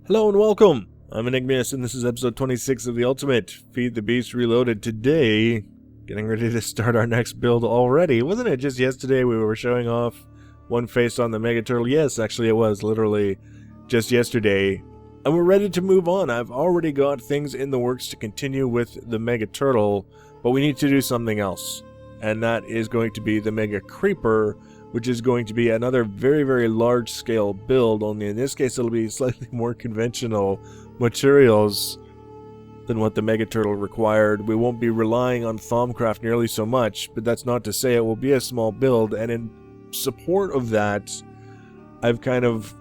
Hello and welcome! I'm Enigmus and this is episode 26 of the Ultimate Feed the Beast Reloaded. Today, getting ready to start our next build already. Wasn't it just yesterday we were showing off one face on the Mega Turtle? Yes, actually it was literally just yesterday. And we're ready to move on. I've already got things in the works to continue with the Mega Turtle, but we need to do something else. And that is going to be the Mega Creeper, which is going to be another very, very large-scale build, only in this case it'll be slightly more conventional materials than what the Mega Turtle required. We won't be relying on Thaumcraft nearly so much, but that's not to say it will be a small build, and in support of that, I've kind of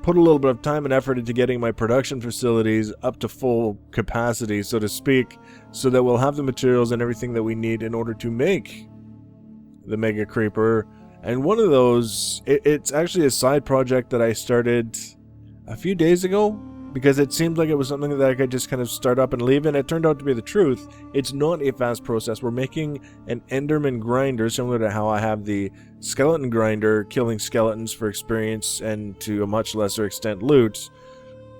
put a little bit of time and effort into getting my production facilities up to full capacity, so to speak, so that we'll have the materials and everything that we need in order to make the Mega Creeper. And one of those, it's actually a side project that I started a few days ago, because it seemed like it was something that I could just kind of start up and leave, and it turned out to be the truth. It's not a fast process. We're making an Enderman Grinder, similar to how I have the Skeleton Grinder, killing skeletons for experience and to a much lesser extent loot.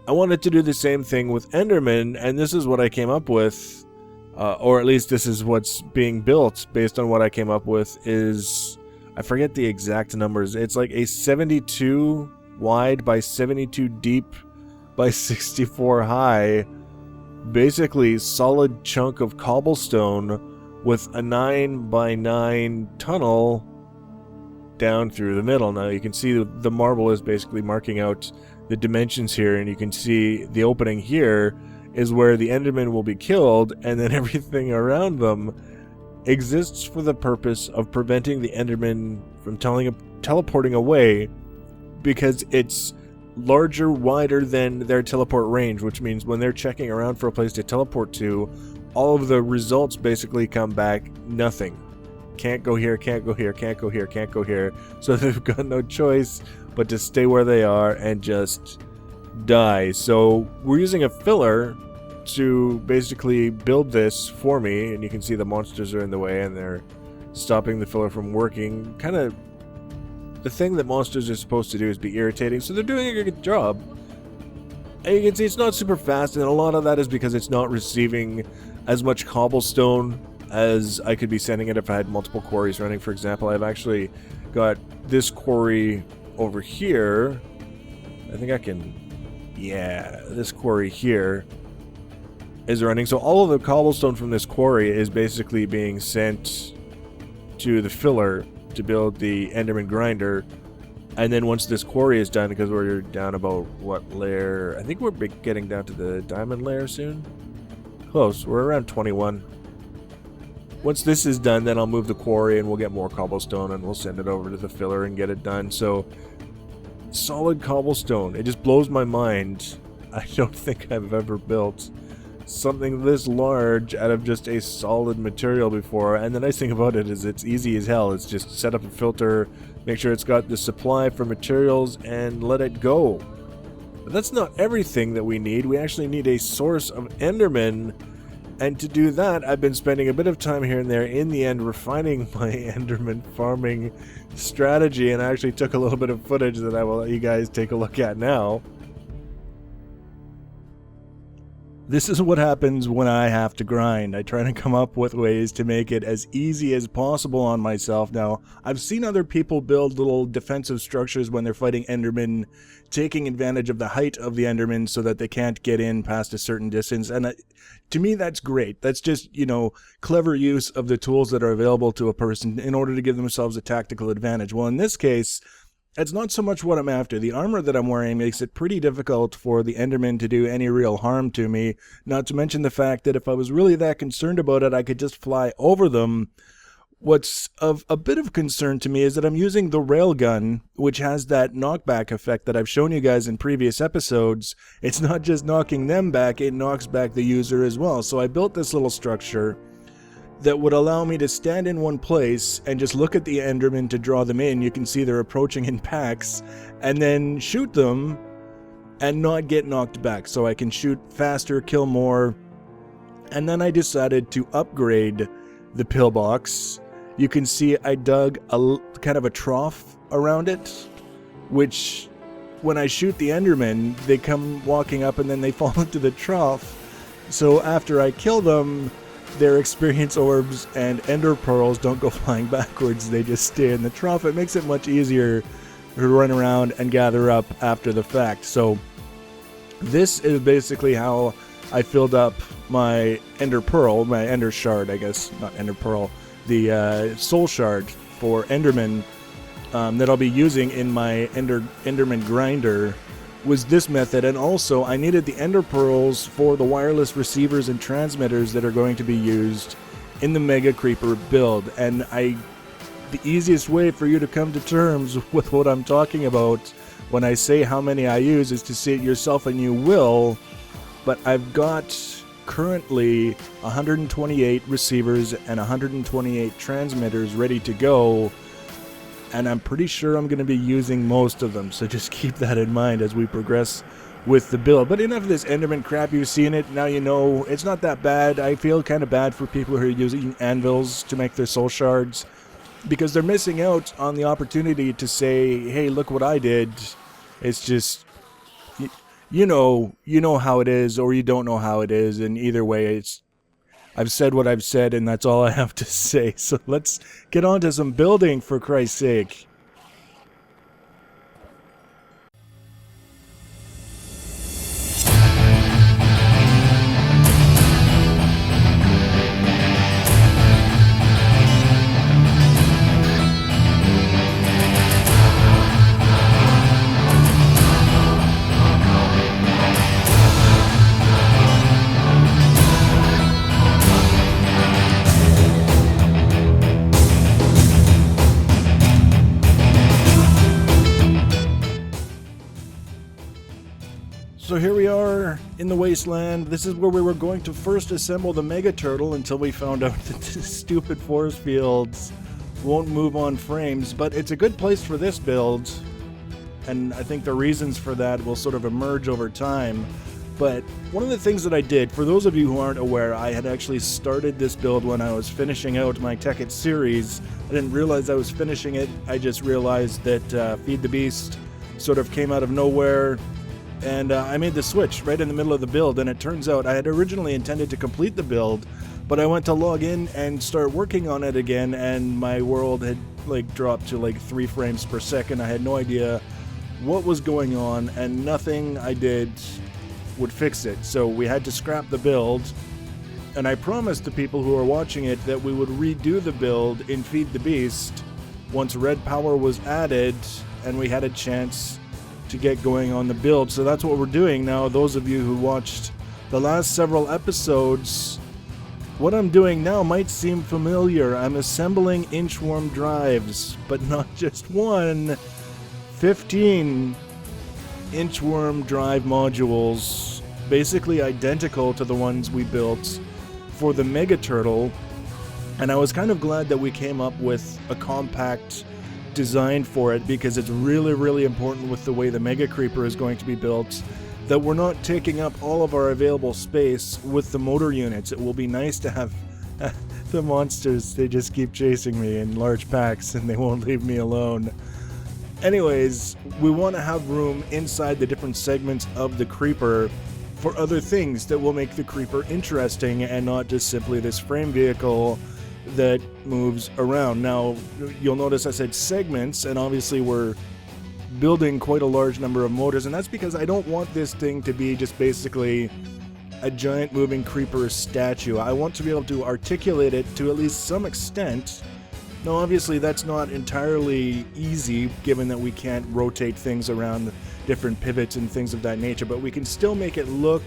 I wanted to do the same thing with Enderman, and this is what I came up with, or at least this is what's being built based on what I came up with, is... I forget the exact numbers. It's like a 72 wide by 72 deep by 64 high, basically solid chunk of cobblestone with a 9 by 9 tunnel down through the middle. Now you can see the marble is basically marking out the dimensions here, and you can see the opening here is where the Enderman will be killed, and then everything around them exists for the purpose of preventing the Enderman from teleporting away, because it's larger, wider than their teleport range, which means when they're checking around for a place to teleport to, all of the results basically come back nothing. Can't go here, can't go here, can't go here, can't go here. So they've got no choice but to stay where they are and just die. So we're using a filler to basically build this for me, and you can see the monsters are in the way and they're stopping the filler from working. Kind of the thing that monsters are supposed to do is be irritating, so they're doing a good job. And you can see it's not super fast, and a lot of that is because it's not receiving as much cobblestone as I could be sending it if I had multiple quarries running. For example, I've actually got this quarry over here. I think I can... yeah, this quarry here is running. So all of the cobblestone from this quarry is basically being sent to the filler to build the Enderman Grinder. And then once this quarry is done, because we're down about what layer? I think we're getting down to the diamond layer soon. Close. We're around 21. Once this is done, then I'll move the quarry and we'll get more cobblestone and we'll send it over to the filler and get it done. So solid cobblestone. It just blows my mind. I don't think I've ever built something this large out of just a solid material before. And the nice thing about it is it's easy as hell. It's just set up a filter, make sure it's got the supply for materials, and let it go. But that's not everything that we need. We actually need a source of Endermen, and to do that I've been spending a bit of time here and there in the end refining my Enderman farming strategy, and I actually took a little bit of footage that I will let you guys take a look at now. This is what happens when I have to grind. I try to come up with ways to make it as easy as possible on myself. Now, I've seen other people build little defensive structures when they're fighting Endermen, taking advantage of the height of the Endermen so that they can't get in past a certain distance. And to me, that's great. That's just, clever use of the tools that are available to a person in order to give themselves a tactical advantage. Well, in this case, that's not so much what I'm after. The armor that I'm wearing makes it pretty difficult for the Enderman to do any real harm to me, not to mention the fact that if I was really that concerned about it, I could just fly over them. What's of a bit of concern to me is that I'm using the railgun, which has that knockback effect that I've shown you guys in previous episodes. It's not just knocking them back, it knocks back the user as well. So I built this little structure that would allow me to stand in one place and just look at the Endermen to draw them in. You can see they're approaching in packs, and then shoot them and not get knocked back. So I can shoot faster, kill more. And then I decided to upgrade the pillbox. You can see I dug a kind of a trough around it, which when I shoot the Endermen, they come walking up and then they fall into the trough. So after I kill them, their experience orbs and ender pearls don't go flying backwards, they just stay in the trough. It makes it much easier to run around and gather up after the fact. So this is basically how I filled up my ender pearl, my ender shard, I guess, not ender pearl, the soul shard for Enderman that I'll be using in my Endermen grinder was this method. And also I needed the ender pearls for the wireless receivers and transmitters that are going to be used in the Mega Creeper build. And the easiest way for you to come to terms with what I'm talking about when I say how many I use is to see it yourself, and you will. But I've got currently 128 receivers and 128 transmitters ready to go, and I'm pretty sure I'm going to be using most of them, so just keep that in mind as we progress with the build. But enough of this Enderman crap. You've seen it, now you know. It's not that bad. I feel kind of bad for people who are using anvils to make their soul shards, because they're missing out on the opportunity to say, hey, look what I did. It's just, you know how it is, or you don't know how it is, and either way, I've said what I've said, and that's all I have to say. So let's get on to some building, for Christ's sake. So here we are in the Wasteland. This is where we were going to first assemble the Mega Turtle until we found out that the stupid force fields won't move on frames. But it's a good place for this build, and I think the reasons for that will sort of emerge over time. But one of the things that I did, for those of you who aren't aware, I had actually started this build when I was finishing out my Tech It series. I didn't realize I was finishing it. I just realized that Feed the Beast sort of came out of nowhere. And I made the switch right in the middle of the build, and it turns out I had originally intended to complete the build, but I went to log in and start working on it again, and my world had dropped to 3 frames per second. I had no idea what was going on, and nothing I did would fix it. So we had to scrap the build, and I promised the people who are watching it that we would redo the build in Feed the Beast once red power was added and we had a chance to get going on the build. So that's what we're doing now. Those of you who watched the last several episodes, what I'm doing now might seem familiar. I'm assembling inchworm drives, but not just one, 15 inchworm drive modules, basically identical to the ones we built for the Mega Turtle. And I was kind of glad that we came up with a compact design for it, because it's really, really important with the way the Mega Creeper is going to be built that we're not taking up all of our available space with the motor units. It will be nice to have the monsters, they just keep chasing me in large packs and they won't leave me alone. Anyways, we want to have room inside the different segments of the Creeper for other things that will make the Creeper interesting and not just simply this frame vehicle that moves around. Now, you'll notice I said segments, and obviously we're building quite a large number of motors, and that's because I don't want this thing to be just basically a giant moving creeper statue. I want to be able to articulate it to at least some extent. Now, obviously that's not entirely easy, given that we can't rotate things around different pivots and things of that nature, but we can still make it look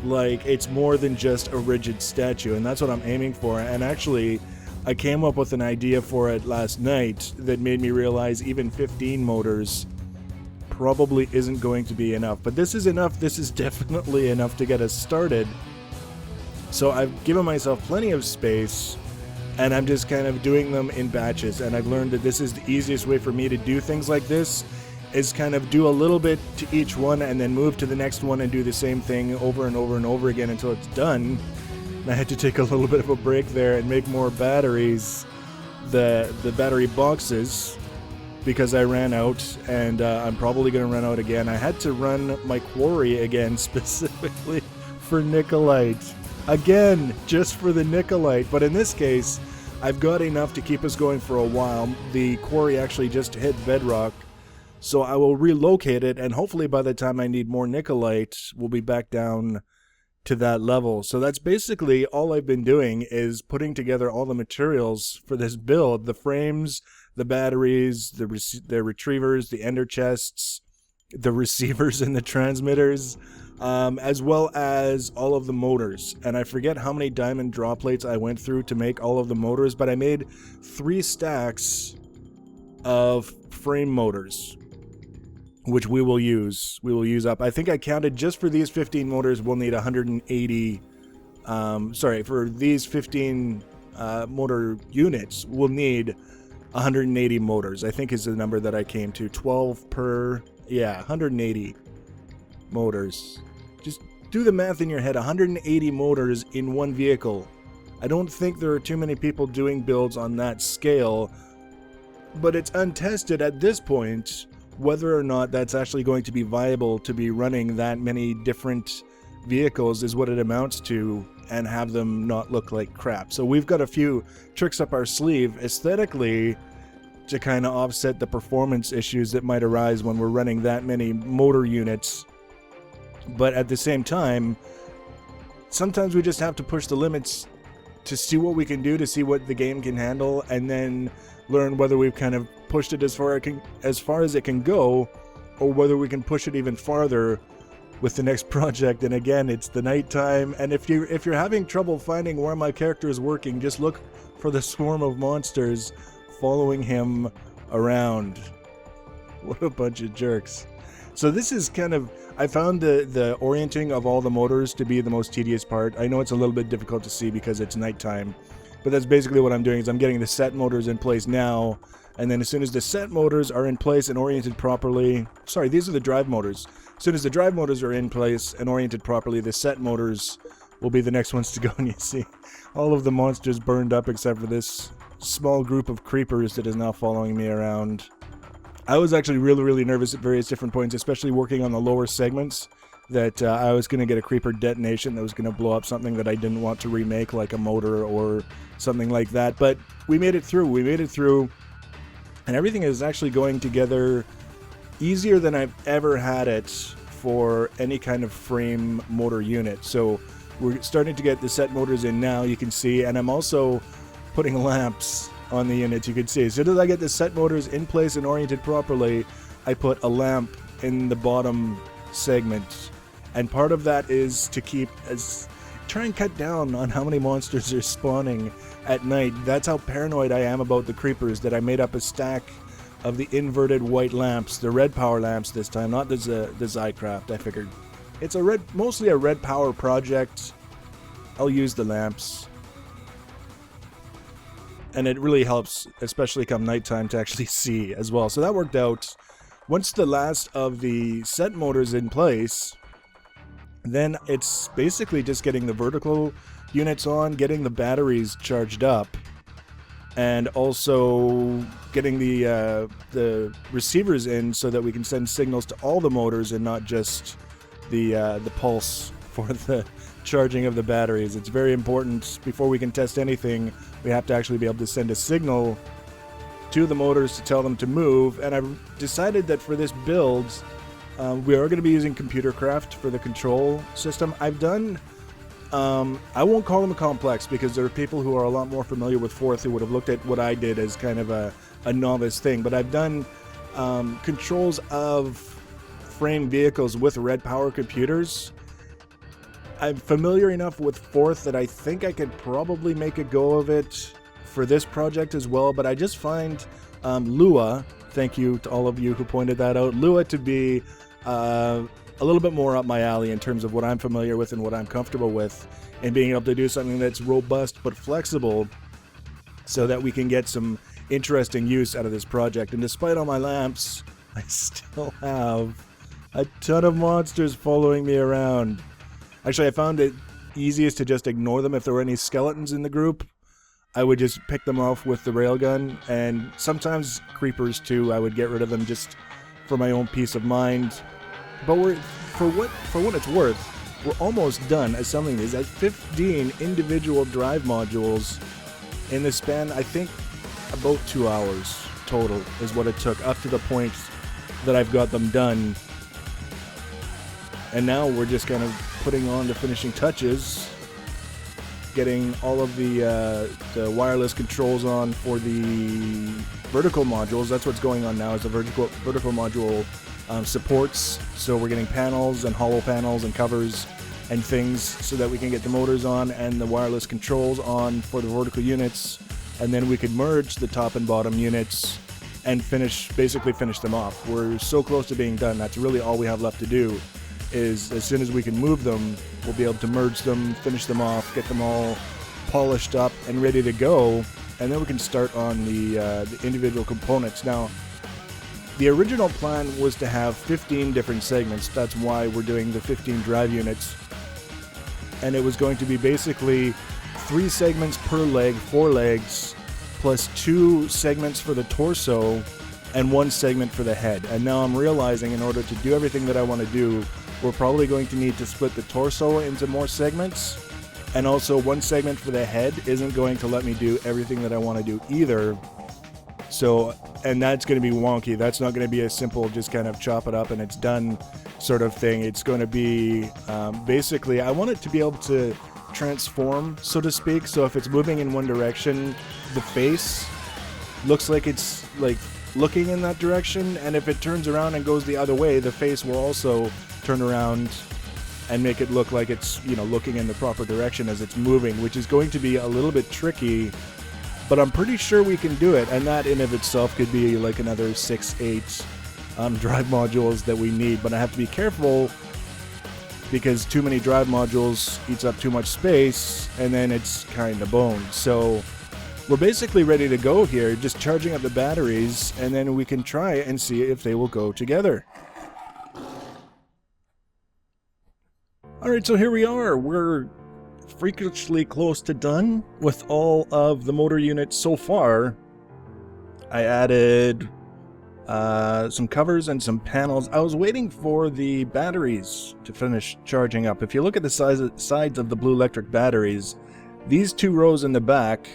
like it's more than just a rigid statue, and that's what I'm aiming for. And actually, I came up with an idea for it last night that made me realize even 15 motors probably isn't going to be enough. But this is enough. This is definitely enough to get us started. So I've given myself plenty of space, and I'm just kind of doing them in batches. And I've learned that this is the easiest way for me to do things like this, is kind of do a little bit to each one and then move to the next one and do the same thing over and over and over again until it's done. And I had to take a little bit of a break there and make more batteries, the battery boxes, because I ran out, and I'm probably going to run out again. I had to run my quarry again specifically for Nikolite. Again, just for the Nikolite. But in this case, I've got enough to keep us going for a while. The quarry actually just hit bedrock, so I will relocate it, and hopefully by the time I need more Nikolite, we'll be back down to that level. So that's basically all I've been doing, is putting together all the materials for this build. The frames, the batteries, the retrievers, the ender chests, the receivers and the transmitters, as well as all of the motors. And I forget how many diamond draw plates I went through to make all of the motors, but I made 3 stacks of frame motors, which we will use up. I think I counted just for these 15 motors, we'll need 180, for these 15 motor units, we'll need 180 motors, I think is the number that I came to. 12 per, 180 motors. Just do the math in your head, 180 motors in one vehicle. I don't think there are too many people doing builds on that scale, but it's untested at this point whether or not that's actually going to be viable to be running that many different vehicles is what it amounts to, and have them not look like crap. So we've got a few tricks up our sleeve aesthetically to kind of offset the performance issues that might arise when we're running that many motor units. But at the same time, sometimes we just have to push the limits to see what we can do, to see what the game can handle, and then learn whether we've kind of pushed it as far as it can go, or whether we can push it even farther with the next project. And again, it's the nighttime, and if you're having trouble finding where my character is working, just look for the swarm of monsters following him around. What a bunch of jerks. So this is kind of, I found the orienting of all the motors to be the most tedious part. I know it's a little bit difficult to see because it's nighttime, but that's basically what I'm doing, is I'm getting the set motors in place now, and then as soon as the set motors are in place and oriented properly, sorry, these are the drive motors. As soon as the drive motors are in place and oriented properly, the set motors will be the next ones to go. And you see all of the monsters burned up except for this small group of creepers that is now following me around. I was actually really nervous at various different points, especially working on the lower segments, that I was going to get a creeper detonation that was going to blow up something that I didn't want to remake, like a motor or something like that. But we made it through, and everything is actually going together easier than I've ever had it for any kind of frame motor unit. So we're starting to get the set motors in now, you can see, and I'm also putting lamps on the units. You can see as soon as I get the set motors in place and oriented properly, I put a lamp in the bottom segment, and part of that is to try and cut down on how many monsters are spawning at night. That's how paranoid I am about the creepers, that I made up a stack of the inverted white lamps, the red power lamps this time, not the Zycraft. I figured it's mostly a red power project. I'll use the lamps, and it really helps, especially come nighttime, to actually see as well. So that worked out. Once the last of the set motors in place, then it's basically just getting the vertical units on, getting the batteries charged up, and also getting the receivers in so that we can send signals to all the motors and not just the pulse for the charging of the batteries. It's very important. Before we can test anything, we have to actually be able to send a signal to the motors to tell them to move. And I've decided that for this build, we are going to be using Computercraft for the control system. I've done, I won't call them complex, because there are people who are a lot more familiar with Fourth who would have looked at what I did as kind of a novice thing, but I've done controls of frame vehicles with red power computers. I'm familiar enough with Fourth that I think I could probably make a go of it for this project as well, but I just find Lua, thank you to all of you who pointed that out, Lua to be a little bit more up my alley in terms of what I'm familiar with and what I'm comfortable with, and being able to do something that's robust but flexible so that we can get some interesting use out of this project. And despite all my lamps, I still have a ton of monsters following me around. Actually, I found it easiest to just ignore them if there were any skeletons in the group. I would just pick them off with the railgun, and sometimes creepers too. I would get rid of them just for my own peace of mind. But for what it's worth, we're almost done assembling these at 15 individual drive modules in the span, I think, about 2 hours total is what it took up to the point that I've got them done. And now we're just kind of putting on the finishing touches, getting all of the wireless controls on for the vertical modules. That's what's going on now, is the vertical module supports. So we're getting panels and hollow panels and covers and things so that we can get the motors on and the wireless controls on for the vertical units, and then we could merge the top and bottom units and basically finish them off. We're so close to being done. That's really all we have left to do, is as soon as we can move them, we'll be able to merge them, finish them off, get them all polished up and ready to go, and then we can start on the individual components. Now, the original plan was to have 15 different segments. That's why we're doing the 15 drive units. And it was going to be basically 3 segments per leg, 4 legs, plus 2 segments for the torso and 1 segment for the head. And now I'm realizing in order to do everything that I want to do, we're probably going to need to split the torso into more segments. And also 1 segment for the head isn't going to let me do everything that I want to do either. So, and that's going to be wonky. That's not going to be a simple just kind of chop it up and it's done sort of thing. It's going to be basically, I want it to be able to transform, so to speak. So if it's moving in one direction, the face looks like it's like looking in that direction, and if it turns around and goes the other way, the face will also turn around and make it look like it's, you know, looking in the proper direction as it's moving, which is going to be a little bit tricky, but I'm pretty sure we can do it. And that in of itself could be like another 6-8 drive modules that we need, but I have to be careful because too many drive modules eats up too much space and then it's kind of boned. So we're basically ready to go here, just charging up the batteries, and then we can try and see if they will go together. Alright, so here we are. We're freakishly close to done with all of the motor units so far. I added some covers and some panels. I was waiting for the batteries to finish charging up. If you look at the sides of the blue electric batteries, these 2 rows in the back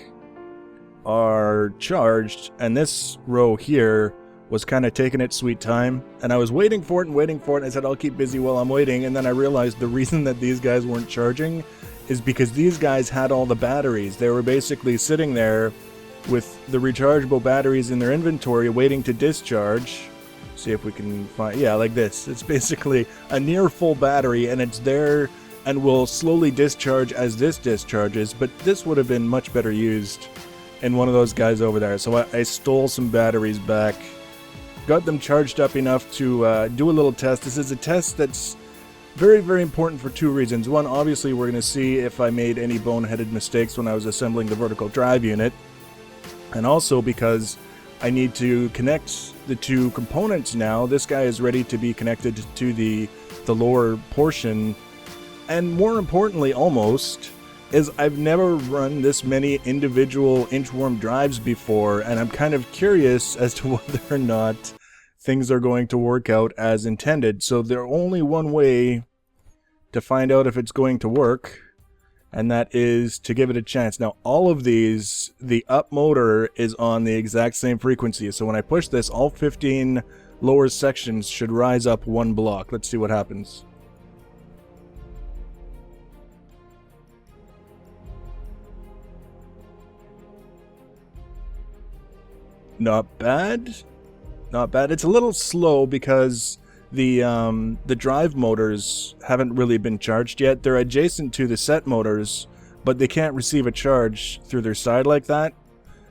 are charged, and this row here was kind of taking its sweet time, and I was waiting for it and waiting for it. I said I'll keep busy while I'm waiting, and then I realized the reason that these guys weren't charging is because these guys had all the batteries. They were basically sitting there with the rechargeable batteries in their inventory waiting to discharge. See if we can find, yeah, like this. It's basically a near full battery, and it's there and will slowly discharge as this discharges, but this would have been much better used in one of those guys over there. So I stole some batteries back, got them charged up enough to do a little test. This is a test that's very, very important for 2 reasons. One, obviously we're going to see if I made any boneheaded mistakes when I was assembling the vertical drive unit, and also because I need to connect the 2 components now. This guy is ready to be connected to the lower portion, and more importantly almost, is I've never run this many individual inchworm drives before, and I'm kind of curious as to whether or not things are going to work out as intended. So there's only one way to find out if it's going to work, and that is to give it a chance. Now, all of these, the up motor is on the exact same frequency, so when I push this, all 15 lower sections should rise up 1 block. Let's see what happens. Not bad. Not bad. It's a little slow because the drive motors haven't really been charged yet. They're adjacent to the set motors, but they can't receive a charge through their side like that.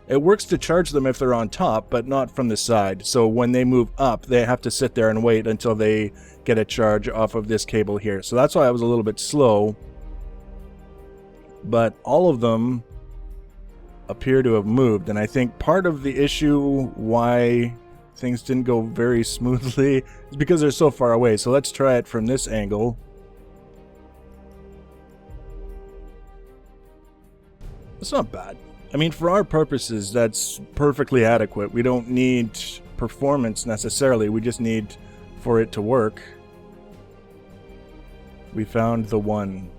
It works to charge them if they're on top, but not from the side. So when they move up, they have to sit there and wait until they get a charge off of this cable here. So that's why I was a little bit slow. But all of them appear to have moved, and I think part of the issue why things didn't go very smoothly is because they're so far away. So let's try it from this angle. It's not bad. I mean, for our purposes, that's perfectly adequate. We don't need performance necessarily. We just need for it to work. We found the one.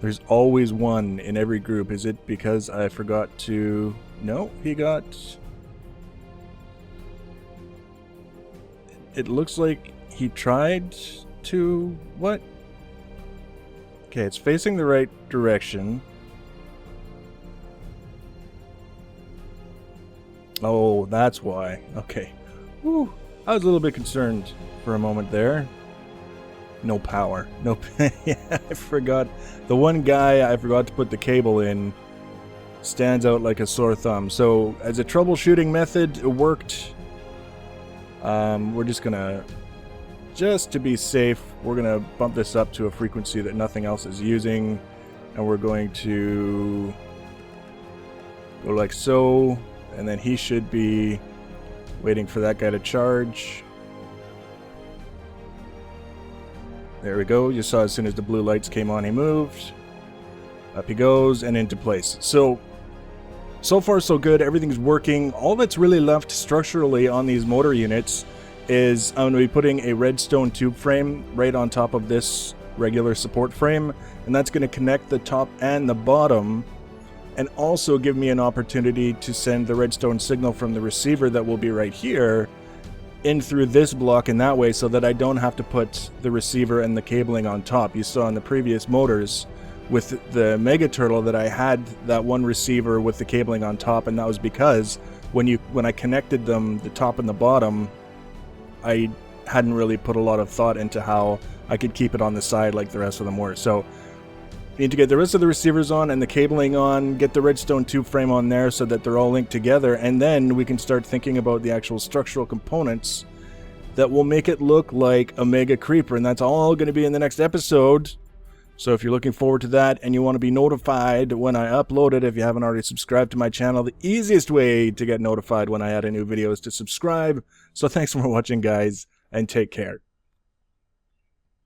There's always one in every group. Is it because I forgot to... No, he got... It looks like he tried to... What? Okay, it's facing the right direction. Oh, that's why. Okay. Whew. I was a little bit concerned for a moment there. No power. No... Yeah, I forgot. The one guy I forgot to put the cable in stands out like a sore thumb. So, as a troubleshooting method, it worked. We're just gonna... Just to be safe, we're gonna bump this up to a frequency that nothing else is using. And we're going to... go like so. And then he should be waiting for that guy to charge. There we go. You saw as soon as the blue lights came on, he moved. Up he goes and into place. So far so good. Everything's working. All that's really left structurally on these motor units is I'm going to be putting a redstone tube frame right on top of this regular support frame. And that's going to connect the top and the bottom. And also give me an opportunity to send the redstone signal from the receiver that will be right here in through this block in that way, so that I don't have to put the receiver and the cabling on top. You saw in the previous motors with the Mega Turtle that I had that one receiver with the cabling on top, and that was because when I connected them, the top and the bottom, I hadn't really put a lot of thought into how I could keep it on the side like the rest of them were. So need to get the rest of the receivers on and the cabling on, get the redstone tube frame on there so that they're all linked together, and then we can start thinking about the actual structural components that will make it look like a mega creeper, and that's all going to be in the next episode. So if you're looking forward to that and you want to be notified when I upload it, if you haven't already subscribed to my channel, the easiest way to get notified when I add a new video is to subscribe. So thanks for watching, guys, and take care.